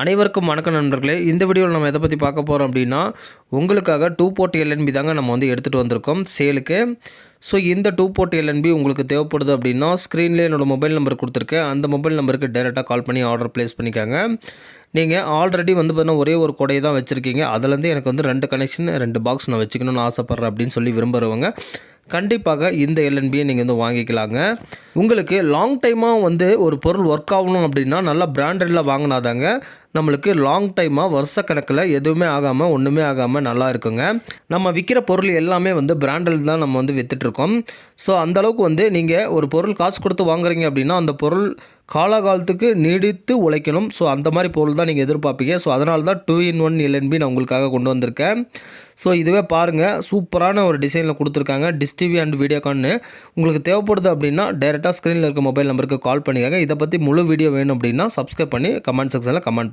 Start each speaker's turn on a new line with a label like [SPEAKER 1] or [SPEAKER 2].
[SPEAKER 1] அனைவருக்கும் வணக்கம் நண்பர்களே. இந்த வீடியோவில் நம்ம எதை பற்றி பார்க்க போகிறோம் அப்படின்னா, உங்களுக்காக 2 போர்ட் எல்என்பி தாங்க நம்ம வந்து எடுத்துகிட்டு வந்திருக்கோம் சேலுக்கு. ஸோ இந்த 2 போர்ட் எல்என்பி உங்களுக்கு தேவைப்படுது அப்படின்னா, ஸ்க்ரீன்லேயே என்னோடய மொபைல் நம்பர் கொடுத்துருக்கேன். அந்த மொபைல் நம்பருக்கு டேரெக்டாக கால் பண்ணி ஆர்டர் ப்ளேஸ் பண்ணிக்காங்க. நீங்கள் ஆல்ரெடி வந்து பார்த்தீங்கன்னா ஒரே ஒரு கொடையை தான் வச்சுருக்கீங்க. அதுலேருந்து எனக்கு வந்து 2 கனெக்ஷன் 2 பாக்ஸ் நான் வச்சுக்கணும்னு ஆசைப்பட்றேன் அப்படின்னு சொல்லி விரும்புகிறவங்க கண்டிப்பாக இந்த எல்என்பியை நீங்கள் வந்து வாங்கிக்கலாங்க. உங்களுக்கு லாங் டைமாக வந்து ஒரு பொருள் ஒர்க் ஆகணும் அப்படின்னா நல்லா பிராண்டடில் வாங்கினாதாங்க நம்மளுக்கு லாங் டைமாக வருஷக்கணக்கில் எதுவுமே ஆகாமல் ஒன்றுமே ஆகாமல் நல்லா இருக்குங்க. நம்ம விற்கிற பொருள் எல்லாமே வந்து பிராண்டில் தான் நம்ம வந்து விற்றுட்ருக்கோம். ஸோ அந்தளவுக்கு வந்து நீங்கள் ஒரு பொருள் காசு கொடுத்து வாங்குறீங்க அப்படின்னா அந்த பொருள் காலகாலத்துக்கு நீடித்து உழைக்கணும். ஸோ அந்த மாதிரி பொருள் தான் நீங்கள் எதிர்பார்ப்பீங்க. ஸோ அதனால தான் 2-in-1 எல்என்பி நான் உங்களுக்காக கொண்டு வந்திருக்கேன். ஸோ இதுவே பாருங்கள், சூப்பரான ஒரு டிசைனில் கொடுத்துருக்காங்க. டிஷ் டிவி அண்ட் வீடியோகான்னு உங்களுக்கு தேவைப்படுது அப்படின்னா டேரெக்டாக ஸ்க்ரீனில் இருக்க மொபைல் நம்பருக்கு கால் பண்ணிக்காங்க. இதை பற்றி முழு வீடியோ வேணும் அப்படின்னா சப்ஸ்கிரைப் பண்ணி கமெண்ட் செக்ஷனில் கமெண்ட் பண்ணுங்கள்.